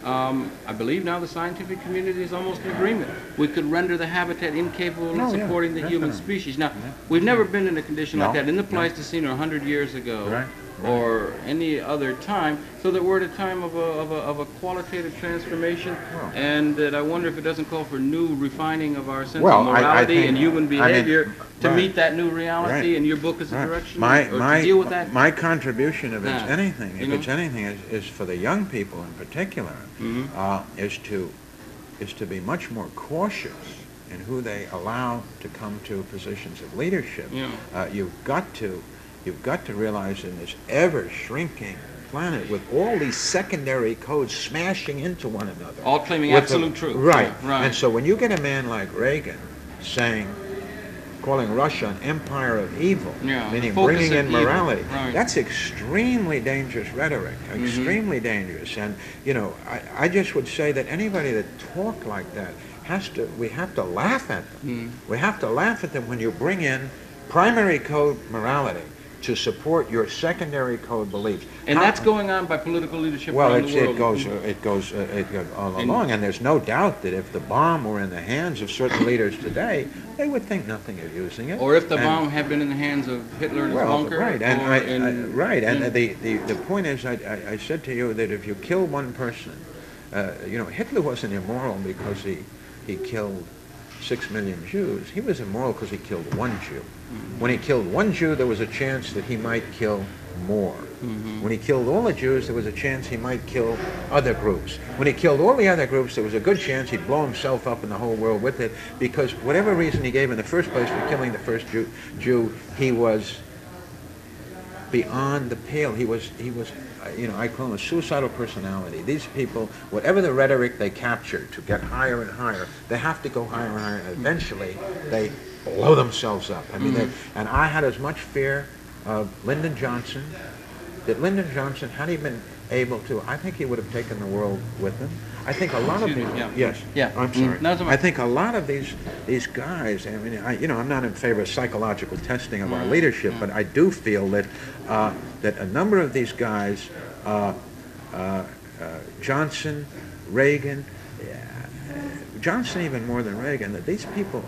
I believe now the scientific community is almost in agreement. We could render the habitat incapable of supporting the human species. Now, we've never been in a condition like that in the Pleistocene or 100 years ago or any other time, so that we're at a time of a qualitative transformation, and that I wonder if it doesn't call for new refining of our sense of morality and human behavior to meet that new reality, and your book is a direction to deal with that. My contribution, if it's anything, is for the young people in particular, is to be much more cautious in who they allow to come to positions of leadership. You've got to realize in this ever-shrinking planet with all these secondary codes smashing into one another. All claiming absolute truth. Right. And so when you get a man like Reagan calling Russia an empire of evil, meaning bringing in morality, that's extremely dangerous rhetoric, extremely dangerous. And, I just would say that anybody that talk like that we have to laugh at them. We have to laugh at them when you bring in primary code morality to support your secondary code beliefs. And that's going on by political leadership around the world. It goes all along, and there's no doubt that if the bomb were in the hands of certain leaders today, they would think nothing of using it. Or if the bomb had been in the hands of Hitler and his bunker. And the point is, I said to you that if you kill one person, Hitler wasn't immoral because he killed 6 million Jews. He was immoral because he killed one Jew. When he killed one Jew, there was a chance that he might kill more. When he killed all the Jews, there was a chance he might kill other groups. When he killed all the other groups, there was a good chance he'd blow himself up and the whole world with it, because whatever reason he gave in the first place for killing the first Jew, he was beyond the pale. He was I call him a suicidal personality. These people, whatever the rhetoric they capture to get higher and higher, they have to go higher and higher, and eventually they blow themselves up. I mean, and I had as much fear of Lyndon Johnson, that Lyndon Johnson, had he been able to, I think he would have taken the world with him. I think a lot of these, I'm sorry. I think a lot of these guys, I mean, I'm not in favor of psychological testing of our leadership, but I do feel that that a number of these guys, Johnson, Reagan, Johnson even more than Reagan, that these people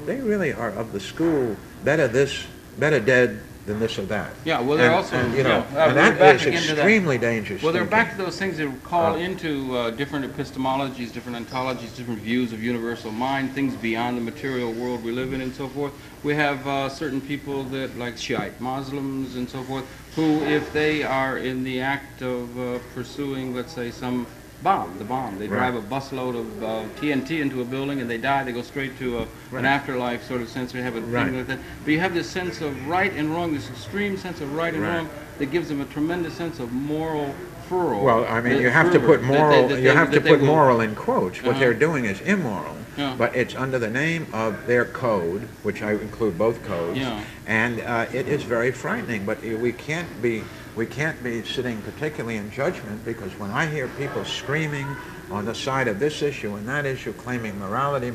they really are of the school, better this, better dead than this or that. Yeah, well, they're also, you know, yeah, and we're that back is again to that. extremely dangerous. Well, they're thinking. back to those things that call into different epistemologies, different ontologies, different views of universal mind, things beyond the material world we live in and so forth. We have certain people that, like Shiite Muslims and so forth, who, if they are in the act of pursuing, let's say, some bomb, they drive a busload of TNT into a building and they die, they go straight to an afterlife sort of sense, they have a thing like that. But you have this sense of right and wrong, this extreme sense of right and wrong that gives them a tremendous sense of moral furrow. Well, I mean, you have to put moral, you have to put moral in quotes. What they're doing is immoral, but it's under the name of their code, which I include both codes, and it is very frightening. But we can't be sitting particularly in judgment, because when I hear people screaming on the side of this issue and that issue, claiming morality,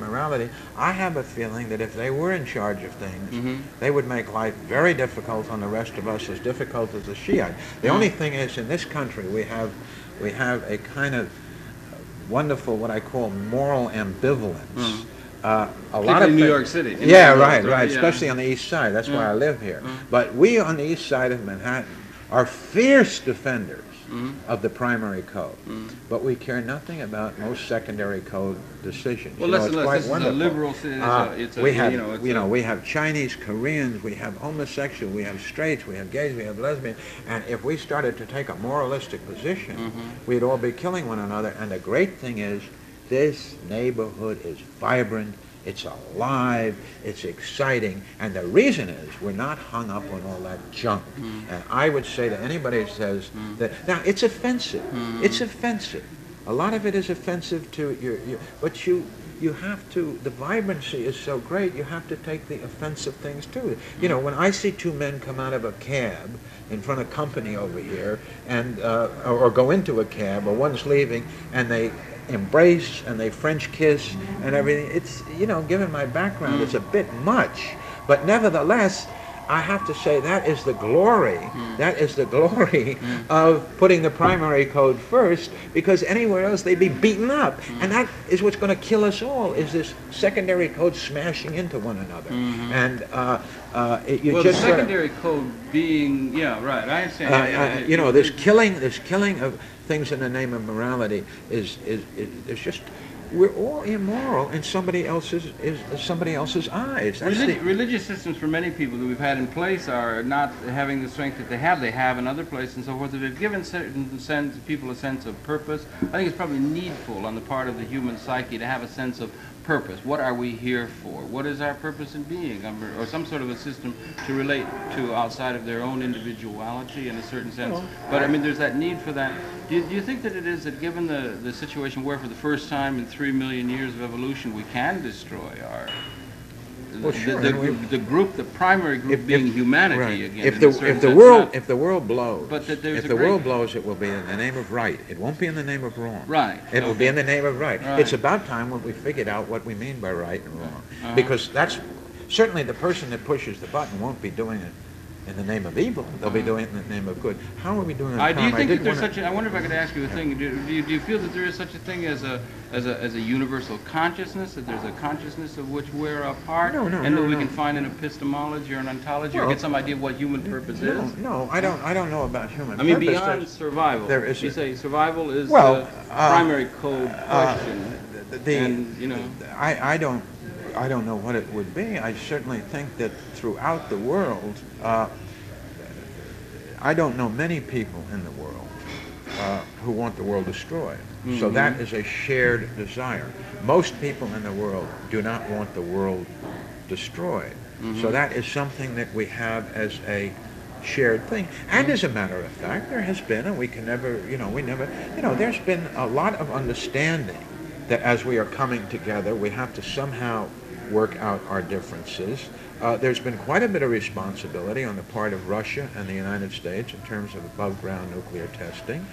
I have a feeling that if they were in charge of things, they would make life very difficult on the rest of us, as difficult as the Shiite. The only thing is, in this country, we have a kind of wonderful, what I call moral ambivalence. A lot of New York City. Yeah, right. Especially on the east side. That's why I live here. But we on the east side of Manhattan are fierce defenders of the primary code, but we care nothing about most secondary code decisions. Well, listen, this is a liberal city. We have Chinese, Koreans, we have homosexuals, we have straights, we have gays, we have lesbians, and if we started to take a moralistic position, we'd all be killing one another. And the great thing is, this neighborhood is vibrant. It's alive, it's exciting, and the reason is we're not hung up on all that junk. And I would say to anybody who says that, now it's offensive, it's offensive. A lot of it is offensive to you, but you have to, the vibrancy is so great, you have to take the offensive things too. You know, when I see two men come out of a cab in front of company over here, and or go into a cab, or one's leaving, and they embrace and they French kiss and everything, it's, you know, given my background, it's a bit much, but nevertheless, I have to say that is the glory, of putting the primary code first, because anywhere else they'd be beaten up, and that is what's going to kill us all, is this secondary code smashing into one another. And the secondary code being, I understand. You know, this killing of things in the name of morality is just, we're all immoral in somebody else's eyes. Religious systems for many people that we've had in place are not having the strength that they have in other places and so forth. They've given certain people a sense of purpose. I think it's probably needful on the part of the human psyche to have a sense of purpose. What are we here for? What is our purpose in being? Or some sort of a system to relate to outside of their own individuality in a certain sense. But I mean, there's that need for that. Do you think that it is that, given the situation where for the first time in 3 million years of evolution we can destroy our the primary group being humanity again? If the world blows, it will be in the name of right. It won't be in the name of wrong. Right. It will be in the name of right. It's about time when we figured out what we mean by right and wrong, because that's certainly the person that pushes the button won't be doing it in the name of evil. They'll be doing it in the name of good. How are we doing it? Do you think that there's such a, I wonder if I could ask you a thing. Do you feel that there is such a thing as a universal consciousness, that there's a consciousness of which we're a part, and that we can find an epistemology or an ontology, or get some idea of what human purpose is? No, I don't know about human purpose. I mean, beyond survival. You say survival is the primary code question. I don't know what it would be. I certainly think that throughout the world, I don't know many people in the world who want the world destroyed. So that is a shared desire. Most people in the world do not want the world destroyed. So that is something that we have as a shared thing. And as a matter of fact, there has been, and we can never, there's been a lot of understanding that as we are coming together, we have to somehow work out our differences. There's been quite a bit of responsibility on the part of Russia and the United States in terms of above-ground nuclear testing.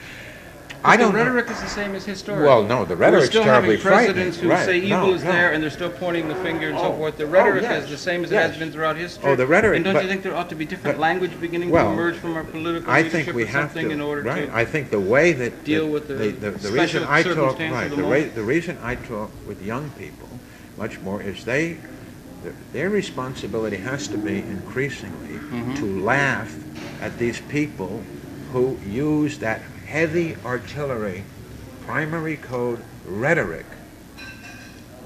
The rhetoric is the same as historical. Well, no, the rhetoric's terribly frightening. We're still having presidents who say evil is there, and they're still pointing the finger and so forth. The rhetoric is the same as it has been throughout history. Oh, the rhetoric. And don't you think there ought to be different language beginning to emerge from our political leadership or something in order to I think the way that deal with the reason the reason I talk with young people much more is they their responsibility has to be increasingly to laugh at these people who use that heavy artillery, primary code rhetoric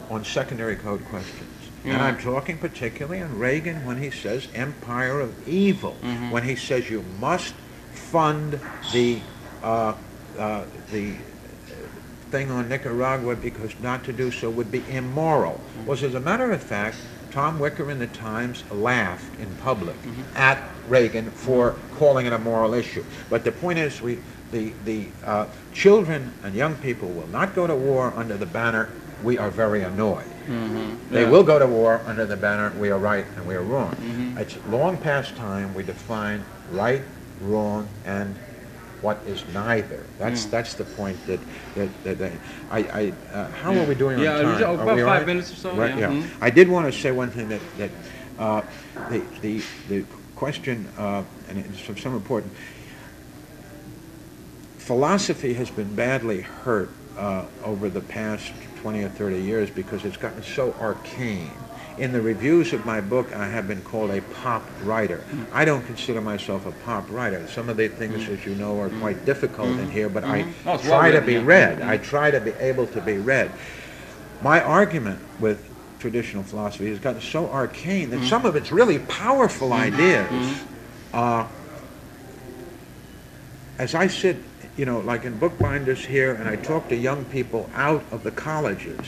on secondary code questions. And I'm talking particularly on Reagan when he says empire of evil, when he says you must fund the thing on Nicaragua because not to do so would be immoral. Well, as a matter of fact, Tom Wicker in the Times laughed in public at Reagan for calling it a moral issue. But the point is, the children and young people will not go to war under the banner, we are very annoyed. They will go to war under the banner, we are right and we are wrong. It's long past time we define right, wrong, and what is neither. That's the point that how are we doing on time? About 5 minutes or so. Right, yeah. I did want to say one thing that the question, and it's of some importance. Philosophy has been badly hurt over the past 20 or 30 years because it's gotten so arcane. In the reviews of my book, I have been called a pop writer. I don't consider myself a pop writer. Some of the things, as you know, are quite difficult in here, but I try to be read. I try to be able to be read. My argument with traditional philosophy has gotten so arcane that some of its really powerful ideas, as I sit, you know, like in bookbinders here, and I talk to young people out of the colleges,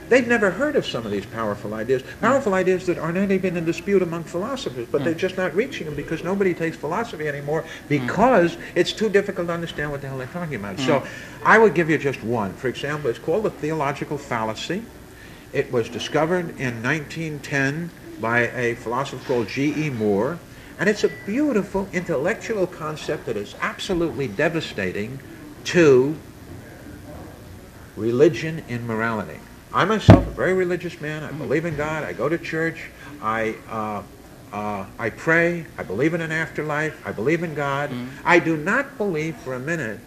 they've never heard of some of these powerful ideas that are not even in dispute among philosophers, but they're just not reaching them because nobody takes philosophy anymore because it's too difficult to understand what the hell they're talking about. So I would give you just one. For example, it's called the theological fallacy. It was discovered in 1910 by a philosopher called G.E. Moore, and it's a beautiful intellectual concept that is absolutely devastating to religion in morality. I myself, a very religious man, I believe in God, I go to church, I pray, I believe in an afterlife, I believe in God. I do not believe for a minute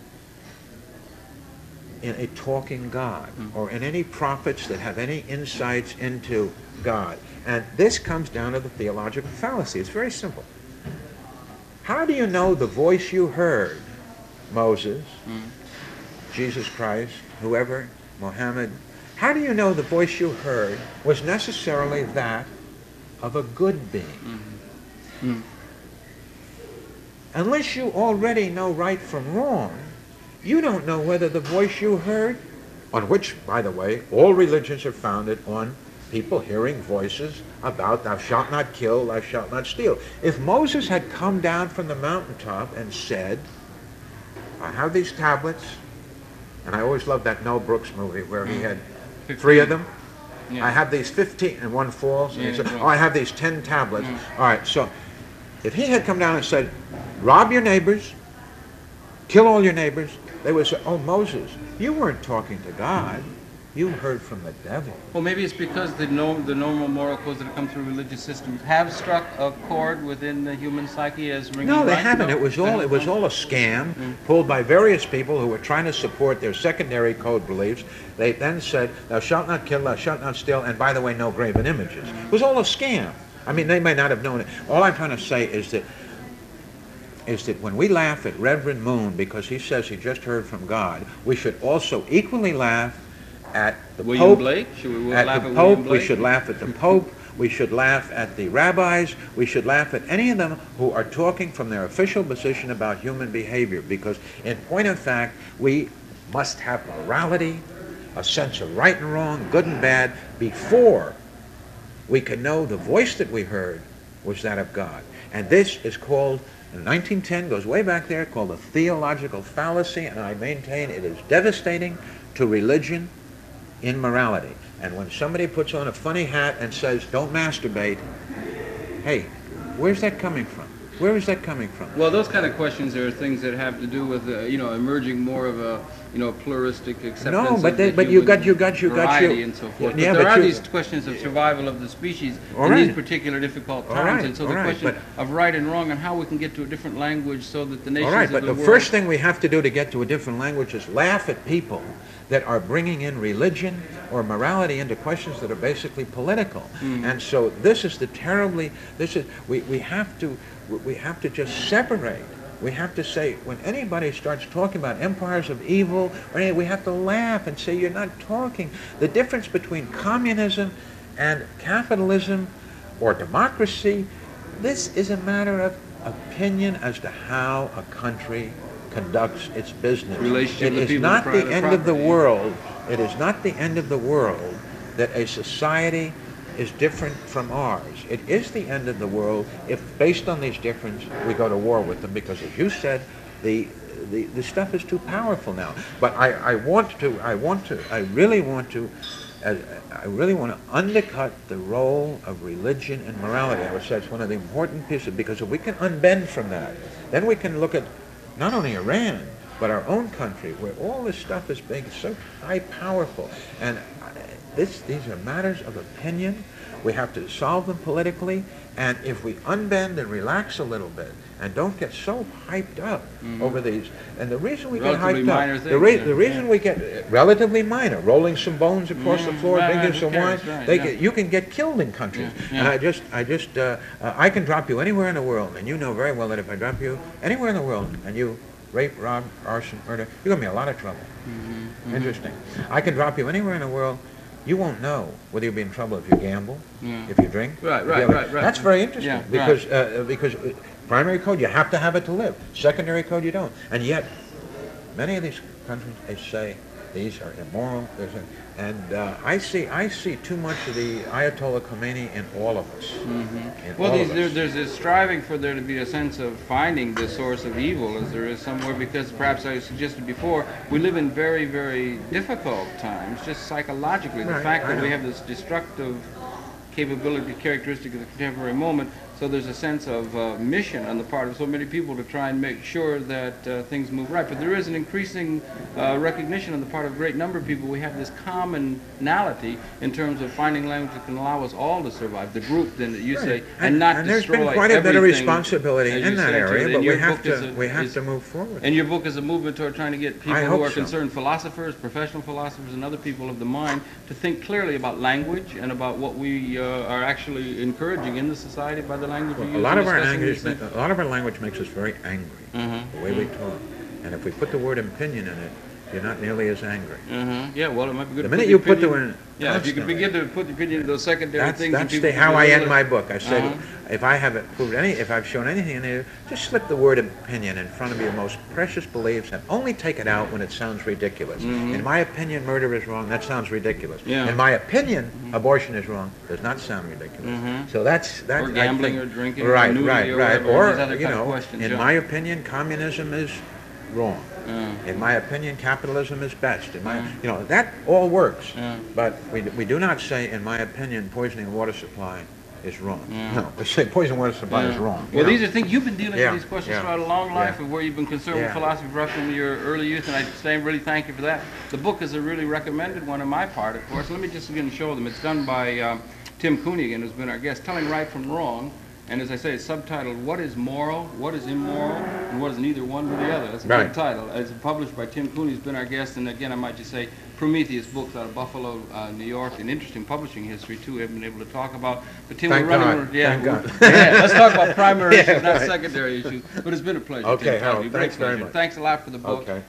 in a talking God or in any prophets that have any insights into God. And this comes down to the theological fallacy. It's very simple. How do you know the voice you heard, Moses, Jesus Christ, whoever, Mohammed, how do you know the voice you heard was necessarily that of a good being? Unless you already know right from wrong, you don't know whether the voice you heard, on which, by the way, all religions are founded on people hearing voices about thou shalt not kill, thou shalt not steal. If Moses had come down from the mountaintop and said, I have these tablets, and I always loved that Mel Brooks movie where he had 3 of them. I have these 15, and one falls, and he said, oh, I have these 10 tablets. All right, so if he had come down and said, rob your neighbors, kill all your neighbors, they would say, oh, Moses, you weren't talking to God. You heard from the devil. Well, maybe it's because the normal moral codes that come through religious systems have struck a chord within the human psyche as ringing. No, they right? haven't. It was all a scam pulled by various people who were trying to support their secondary code beliefs. They then said, thou shalt not kill, thou shalt not steal, and by the way, no graven images. It was all a scam. I mean, they may not have known it. All I'm trying to say is that when we laugh at Reverend Moon because he says he just heard from God, we should also equally laugh at the William Pope. Blake? Should we at laugh the at Pope, William Blake? we should laugh at the Pope. We should laugh at the rabbis. We should laugh at any of them who are talking from their official position about human behavior, because in point of fact, we must have morality, a sense of right and wrong, good and bad, before we can know the voice that we heard was that of God. And this is called, in 1910, goes way back there, called the theological fallacy, and I maintain it is devastating to religion in morality. And when somebody puts on a funny hat and says, don't masturbate, hey, where's that coming from? Where is that coming from? Well, those kind of questions are things that have to do with, emerging more of a, you know, pluralistic acceptance. No, but of but you got variety and so forth. Yeah, but there are you, these questions of survival of the species in right. these particular difficult times, and so the question of right and wrong and how we can get to a different language so that the nations of the world. But the first thing we have to do to get to a different language is laugh at people that are bringing in religion or morality into questions that are basically political. And so this is we have to just separate. We have to say, when anybody starts talking about empires of evil, we have to laugh and say, you're not talking. The difference between communism and capitalism or democracy, this is a matter of opinion as to how a country conducts its business. It is not the end of the world. It is not the end of the world that a society is different from ours. It is the end of the world if, based on these differences, we go to war with them, because, as you said, the stuff is too powerful now. But I really want to undercut the role of religion and morality. I would say it's one of the important pieces, because if we can unbend from that, then we can look at not only Iran, but our own country, where all this stuff is being so high powerful. And these are matters of opinion. We have to solve them politically, and if we unbend and relax a little bit and don't get so hyped up over these, and the reason we get hyped up, the reason we get relatively minor, rolling some bones across the floor, drinking some wine, you can get killed in countries. And I can drop you anywhere in the world, and you know very well that if I drop you anywhere in the world and you rape, rob, arson, murder, you're going to be in a lot of trouble. Interesting. I can drop you anywhere in the world. You won't know whether you'll be in trouble if you gamble, if you drink. Right. That's very interesting, because primary code, you have to have it to live. Secondary code, you don't. And yet, many of these countries, they say these are immoral. And I see too much of the Ayatollah Khomeini in all of us. Well, there's this striving for there to be a sense of finding the source of evil, as there is somewhere, because perhaps I suggested before, we live in very, very difficult times, just psychologically. The fact that we have this destructive capability, characteristic of the contemporary moment, so there's a sense of mission on the part of so many people to try and make sure that things move right. But there is an increasing recognition on the part of a great number of people. We have this commonality in terms of finding language that can allow us all to survive, the group, then, that you say, and not there's destroy been quite a bit of everything, responsibility in that area, but we have to move forward. And your book is a movement toward trying to get people who are concerned, philosophers, professional philosophers, and other people of the mind, to think clearly about language and about what we are actually encouraging in the society by the language we use. A lot of our language makes us very angry, the way we talk. And if we put the word opinion in it, you're not nearly as angry. Yeah, well, it might be good. The minute you put the word, if you can begin to put the opinion in those secondary things. That's how I end my book. I say, if I've shown anything in there, just slip the word opinion in front of your most precious beliefs, and only take it out when it sounds ridiculous. In my opinion, murder is wrong. That sounds ridiculous. In my opinion, abortion is wrong. Does not sound ridiculous. So that's or gambling or drinking, right. Or in my opinion, communism is wrong. In my opinion, capitalism is best. That all works. But we do not say, in my opinion, poisoning water supply is wrong. No, we say poisoning water supply is wrong. Well, these are things you've been dealing with these questions throughout a long life, of where you've been concerned with philosophy right from your early youth, and I really thank you for that. The book is a really recommended one on my part, of course. Let me just again show them. It's done by Tim Cooney, again, who's been our guest, Telling Right from Wrong. And as I say, it's subtitled, What is Moral, What is Immoral, and What is Neither One nor the Other. That's a good title. It's published by Tim Cooney, who's been our guest. And again, I might just say, Prometheus Books out of Buffalo, New York. An interesting publishing history, too, we haven't been able to talk about. But Tim, Thank God. Let's talk about primary issues, not secondary issues. But it's been a pleasure. Okay, Tim, Harold, thanks very much. Thanks a lot for the book. Okay.